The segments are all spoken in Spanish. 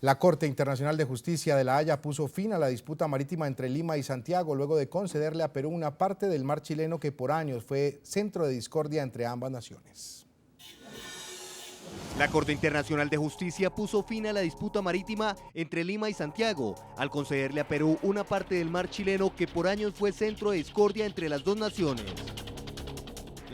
La Corte Internacional de Justicia de La Haya puso fin a la disputa marítima entre Lima y Santiago luego de concederle a Perú una parte del mar chileno que por años fue centro de discordia entre ambas naciones. La Corte Internacional de Justicia puso fin a la disputa marítima entre Lima y Santiago al concederle a Perú una parte del mar chileno que por años fue centro de discordia entre las dos naciones.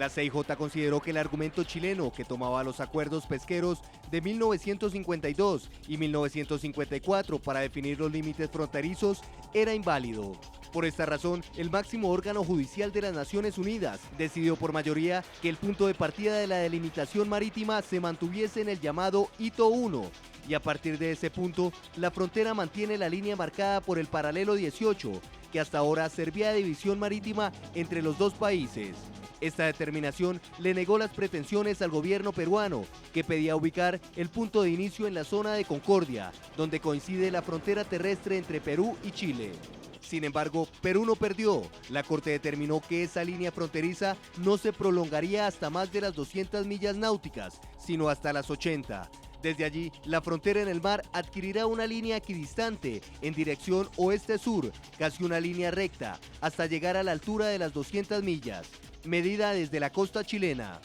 La CIJ consideró que el argumento chileno, que tomaba los acuerdos pesqueros de 1952 y 1954 para definir los límites fronterizos, era inválido. Por esta razón, el máximo órgano judicial de las Naciones Unidas decidió por mayoría que el punto de partida de la delimitación marítima se mantuviese en el llamado Hito 1, y a partir de ese punto, la frontera mantiene la línea marcada por el paralelo 18, que hasta ahora servía de división marítima entre los dos países. Esta determinación le negó las pretensiones al gobierno peruano, que pedía ubicar el punto de inicio en la zona de Concordia, donde coincide la frontera terrestre entre Perú y Chile. Sin embargo, Perú no perdió. La Corte determinó que esa línea fronteriza no se prolongaría hasta más de las 200 millas náuticas, sino hasta las 80. Desde allí, la frontera en el mar adquirirá una línea equidistante en dirección oeste-sur, casi una línea recta, hasta llegar a la altura de las 200 millas, medida desde la costa chilena.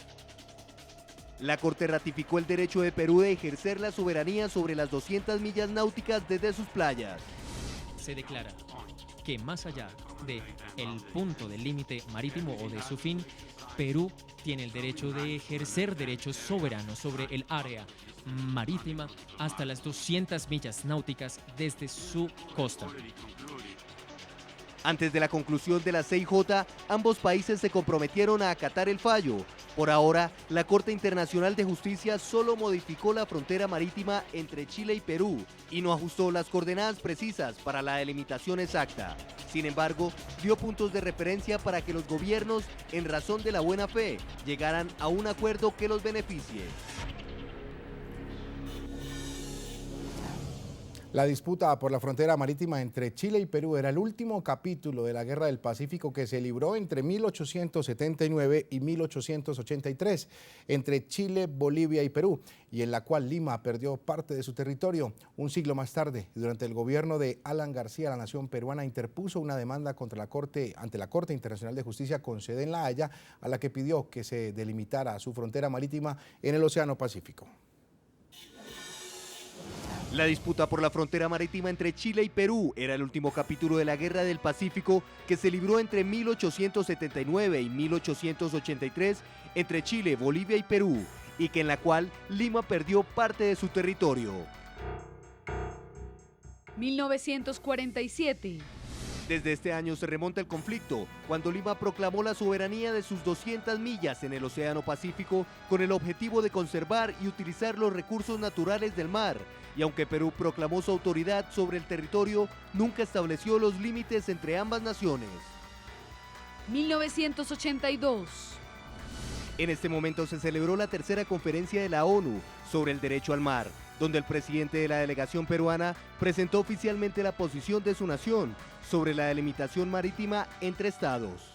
La Corte ratificó el derecho de Perú de ejercer la soberanía sobre las 200 millas náuticas desde sus playas. Se declara que más allá del punto del límite marítimo o de su fin, Perú tiene el derecho de ejercer derechos soberanos sobre el área marítima hasta las 200 millas náuticas desde su costa. Antes de la conclusión de la CIJ, ambos países se comprometieron a acatar el fallo. Por ahora, la Corte Internacional de Justicia solo modificó la frontera marítima entre Chile y Perú y no ajustó las coordenadas precisas para la delimitación exacta. Sin embargo, dio puntos de referencia para que los gobiernos, en razón de la buena fe, llegaran a un acuerdo que los beneficie. La disputa por la frontera marítima entre Chile y Perú era el último capítulo de la Guerra del Pacífico que se libró entre 1879 y 1883 entre Chile, Bolivia y Perú, y en la cual Lima perdió parte de su territorio. Un siglo más tarde, durante el gobierno de Alan García, la nación peruana interpuso una demanda ante la Corte Internacional de Justicia con sede en La Haya, a la que pidió que se delimitara su frontera marítima en el Océano Pacífico. La disputa por la frontera marítima entre Chile y Perú era el último capítulo de la Guerra del Pacífico que se libró entre 1879 y 1883 entre Chile, Bolivia y Perú, y que en la cual Lima perdió parte de su territorio. 1947. Desde este año se remonta el conflicto, cuando Lima proclamó la soberanía de sus 200 millas en el Océano Pacífico con el objetivo de conservar y utilizar los recursos naturales del mar. Y aunque Perú proclamó su autoridad sobre el territorio, nunca estableció los límites entre ambas naciones. 1982. En este momento se celebró la tercera conferencia de la ONU sobre el derecho al mar, donde el presidente de la delegación peruana presentó oficialmente la posición de su nación sobre la delimitación marítima entre estados.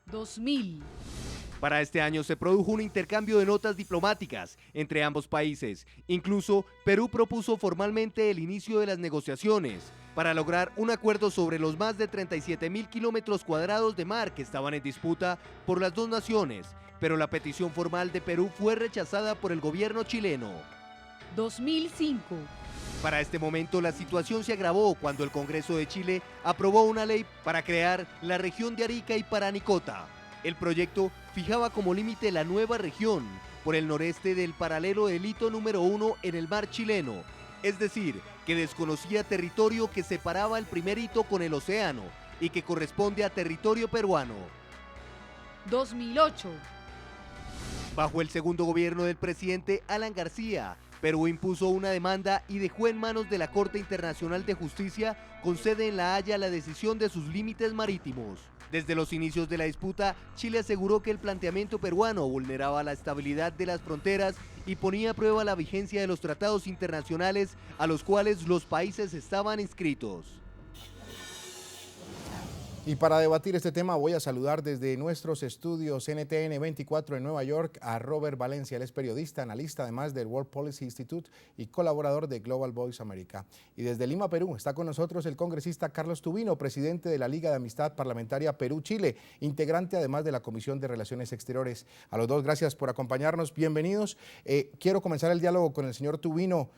2000. Para este año se produjo un intercambio de notas diplomáticas entre ambos países. Incluso Perú propuso formalmente el inicio de las negociaciones para lograr un acuerdo sobre los más de 37.000 kilómetros cuadrados de mar que estaban en disputa por las dos naciones, pero la petición formal de Perú fue rechazada por el gobierno chileno. 2005. Para este momento la situación se agravó cuando el Congreso de Chile aprobó una ley para crear la región de Arica y Paranicota. El proyecto fijaba como límite la nueva región por el noreste del paralelo del hito número 1 en el mar chileno, es decir, que desconocía territorio que separaba el primer hito con el océano y que corresponde a territorio peruano. 2008. Bajo el segundo gobierno del presidente Alan García, Perú impuso una demanda y dejó en manos de la Corte Internacional de Justicia con sede en La Haya la decisión de sus límites marítimos. Desde los inicios de la disputa, Chile aseguró que el planteamiento peruano vulneraba la estabilidad de las fronteras y ponía a prueba la vigencia de los tratados internacionales a los cuales los países estaban inscritos. Y para debatir este tema voy a saludar desde nuestros estudios NTN 24 en Nueva York a Robert Valencia. Él es periodista, analista además del World Policy Institute y colaborador de Global Voice America. Y desde Lima, Perú, está con nosotros el congresista Carlos Tubino, presidente de la Liga de Amistad Parlamentaria Perú-Chile, integrante además de la Comisión de Relaciones Exteriores. A los dos, gracias por acompañarnos. Bienvenidos. Quiero comenzar el diálogo con el señor Tubino.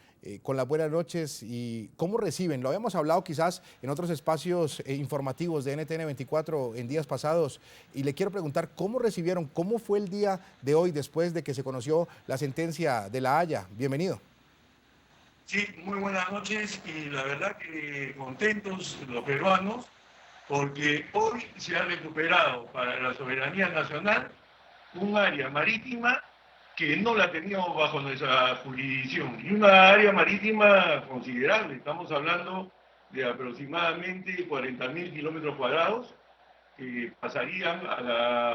Con las buenas noches y cómo reciben, lo habíamos hablado quizás en otros espacios informativos de NTN 24 en días pasados y le quiero preguntar cómo recibieron, cómo fue el día de hoy después de que se conoció la sentencia de La Haya. Bienvenido. Sí, muy buenas noches y la verdad que contentos los peruanos porque hoy se ha recuperado para la soberanía nacional un área marítima que no la teníamos bajo nuestra jurisdicción, y una área marítima considerable. Estamos hablando de aproximadamente 40.000 kilómetros cuadrados que pasarían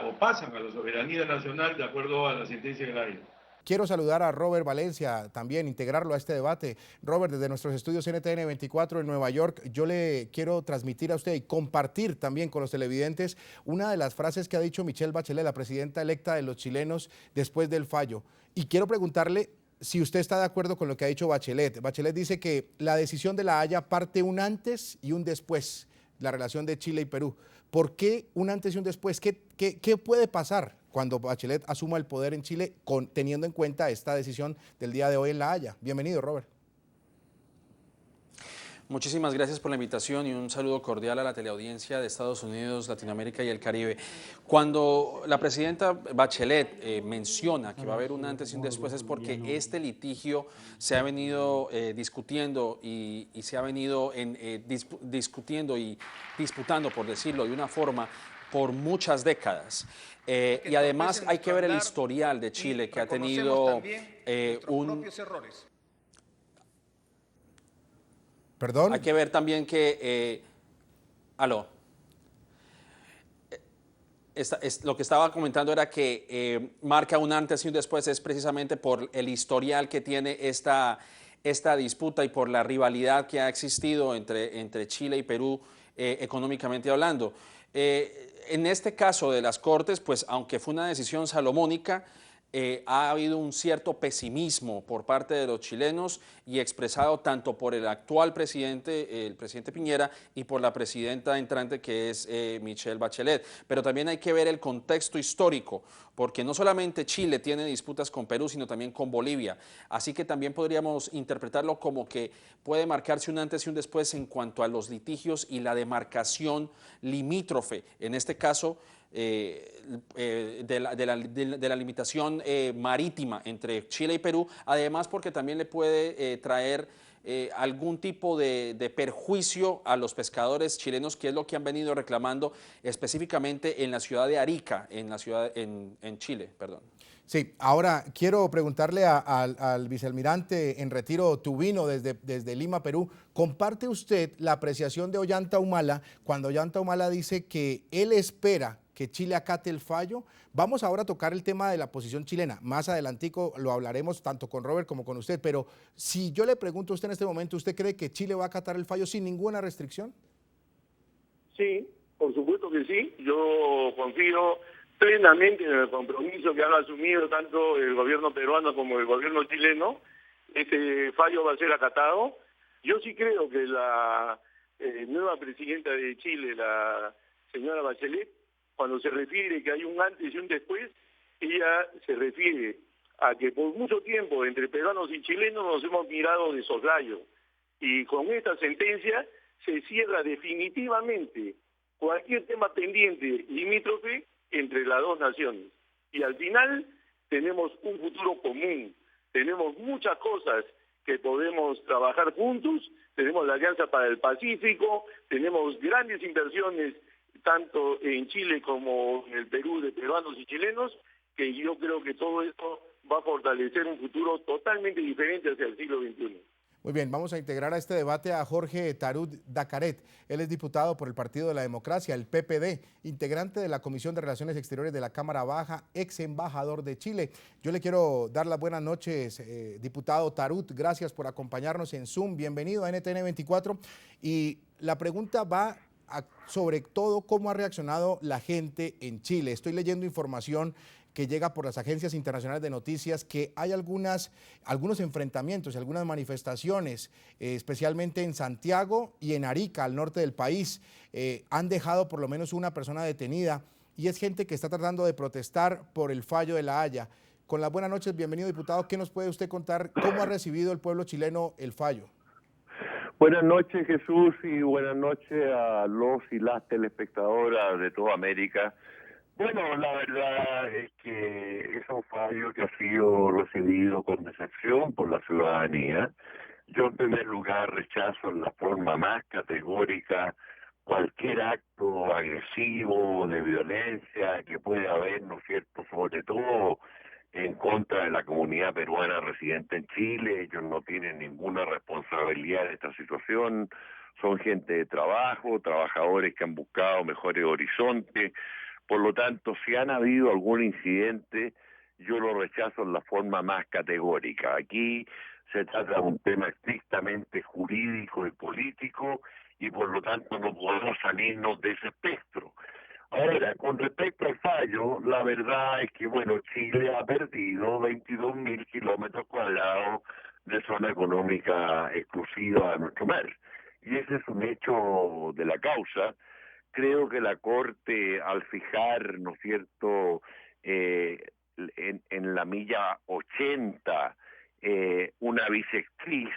o pasan a la soberanía nacional de acuerdo a la sentencia de La Haya. Quiero saludar a Robert Valencia, también integrarlo a este debate. Robert, desde nuestros estudios NTN 24 en Nueva York, yo le quiero transmitir a usted y compartir también con los televidentes una de las frases que ha dicho Michelle Bachelet, la presidenta electa de los chilenos, después del fallo. Y quiero preguntarle si usted está de acuerdo con lo que ha dicho Bachelet. Bachelet dice que la decisión de La Haya parte un antes y un después, la relación de Chile y Perú. ¿Por qué un antes y un después? ¿Qué puede pasar cuando Bachelet asuma el poder en Chile teniendo en cuenta esta decisión del día de hoy en La Haya? Bienvenido, Robert. Muchísimas gracias por la invitación y un saludo cordial a la teleaudiencia de Estados Unidos, Latinoamérica y el Caribe. Cuando la presidenta Bachelet menciona que va a haber un antes y un después es porque este litigio se ha venido discutiendo y se ha venido discutiendo y disputando, por decirlo de una forma, por muchas décadas. Y además hay que ver el historial de Chile, que ha tenido ¿Perdón? Hay que ver también que... lo que estaba comentando era que marca un antes y un después es precisamente por el historial que tiene esta disputa y por la rivalidad que ha existido entre Chile y Perú económicamente hablando. En este caso de las Cortes, pues aunque fue una decisión salomónica, ha habido un cierto pesimismo por parte de los chilenos y expresado tanto por el actual presidente, el presidente Piñera, y por la presidenta entrante que es Michelle Bachelet. Pero también hay que ver el contexto histórico, porque no solamente Chile tiene disputas con Perú, sino también con Bolivia. Así que también podríamos interpretarlo como que puede marcarse un antes y un después en cuanto a los litigios y la demarcación limítrofe, en este caso, de la limitación marítima entre Chile y Perú, además porque también le puede traer algún tipo de perjuicio a los pescadores chilenos, que es lo que han venido reclamando específicamente en la ciudad de Arica, en Chile, perdón. Sí, ahora quiero preguntarle al vicealmirante en retiro Tubino desde Lima, Perú. ¿Comparte usted la apreciación de Ollanta Humala cuando Ollanta Humala dice que él espera que Chile acate el fallo? Vamos ahora a tocar el tema de la posición chilena. Más adelantico lo hablaremos tanto con Robert como con usted, pero si yo le pregunto a usted en este momento, ¿usted cree que Chile va a acatar el fallo sin ninguna restricción? Sí, por supuesto que sí. Yo confío plenamente en el compromiso que han asumido tanto el gobierno peruano como el gobierno chileno. Este fallo va a ser acatado. Yo sí creo que la nueva presidenta de Chile, la señora Bachelet, cuando se refiere que hay un antes y un después, ella se refiere a que por mucho tiempo entre peruanos y chilenos nos hemos mirado de soslayo. Y con esta sentencia se cierra definitivamente cualquier tema pendiente limítrofe entre las dos naciones. Y al final tenemos un futuro común, tenemos muchas cosas que podemos trabajar juntos, tenemos la Alianza para el Pacífico, tenemos grandes inversiones tanto en Chile como en el Perú de peruanos y chilenos, que yo creo que todo esto va a fortalecer un futuro totalmente diferente hacia el siglo XXI. Muy bien, vamos a integrar a este debate a Jorge Tarut Dacaret. Él es diputado por el Partido de la Democracia, el PPD, integrante de la Comisión de Relaciones Exteriores de la Cámara Baja, ex embajador de Chile. Yo le quiero dar las buenas noches, diputado Tarut. Gracias por acompañarnos en Zoom. Bienvenido a NTN 24. Y la pregunta va sobre todo cómo ha reaccionado la gente en Chile. Estoy leyendo información que llega por las agencias internacionales de noticias que hay algunos enfrentamientos y algunas manifestaciones, especialmente en Santiago y en Arica, al norte del país. Han dejado por lo menos una persona detenida y es gente que está tratando de protestar por el fallo de La Haya. Con las buenas noches, bienvenido diputado. ¿Qué nos puede usted contar? ¿Cómo ha recibido el pueblo chileno el fallo? Buenas noches, Jesús, y buenas noches a los y las telespectadoras de toda América. Bueno, la verdad es que es un fallo que ha sido recibido con decepción por la ciudadanía. Yo, en primer lugar, rechazo en la forma más categórica cualquier acto agresivo, de violencia que pueda haber, ¿no es cierto?, sobre todo en contra de la comunidad peruana residente en Chile. Ellos no tienen ninguna responsabilidad en esta situación, son gente de trabajo, trabajadores que han buscado mejores horizontes. Por lo tanto, si han habido algún incidente, yo lo rechazo en la forma más categórica. Aquí se trata de un tema estrictamente jurídico y político y por lo tanto no podemos salirnos de ese espectro. Ahora, con respecto al fallo, la verdad es que, bueno, Chile ha perdido 22.000 kilómetros cuadrados de zona económica exclusiva de nuestro mar. Y ese es un hecho de la causa. Creo que la Corte, al fijar, ¿no es cierto?, en la milla 80, una bisectriz,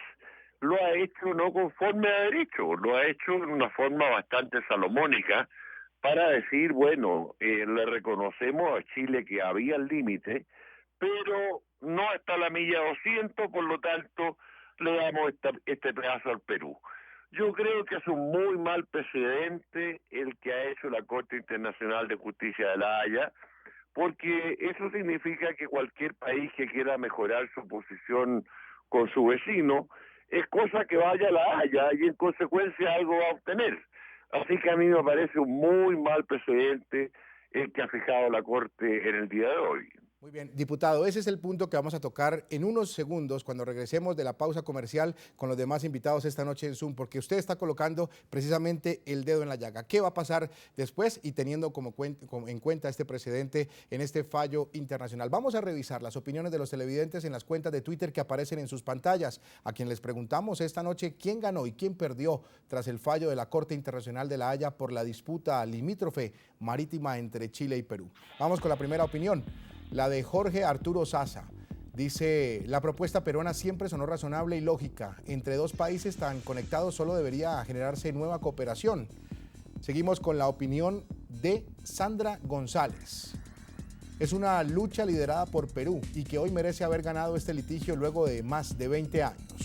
lo ha hecho no conforme a derecho, lo ha hecho en una forma bastante salomónica para decir, bueno, le reconocemos a Chile que había el límite, pero no hasta la milla 200, por lo tanto, le damos este pedazo al Perú. Yo creo que es un muy mal precedente el que ha hecho la Corte Internacional de Justicia de La Haya, porque eso significa que cualquier país que quiera mejorar su posición con su vecino, es cosa que vaya a La Haya y en consecuencia algo va a obtener. Así que a mí me parece un muy mal precedente el que ha fijado la Corte en el día de hoy. Muy bien, diputado, ese es el punto que vamos a tocar en unos segundos cuando regresemos de la pausa comercial con los demás invitados esta noche en Zoom, porque usted está colocando precisamente el dedo en la llaga. ¿Qué va a pasar después y teniendo en cuenta este precedente en este fallo internacional? Vamos a revisar las opiniones de los televidentes en las cuentas de Twitter que aparecen en sus pantallas, a quien les preguntamos esta noche quién ganó y quién perdió tras el fallo de la Corte Internacional de La Haya por la disputa limítrofe marítima entre Chile y Perú. Vamos con la primera opinión. La de Jorge Arturo Sasa. Dice, la propuesta peruana siempre sonó razonable y lógica. Entre dos países tan conectados solo debería generarse nueva cooperación. Seguimos con la opinión de Sandra González. Es una lucha liderada por Perú y que hoy merece haber ganado este litigio luego de más de 20 años.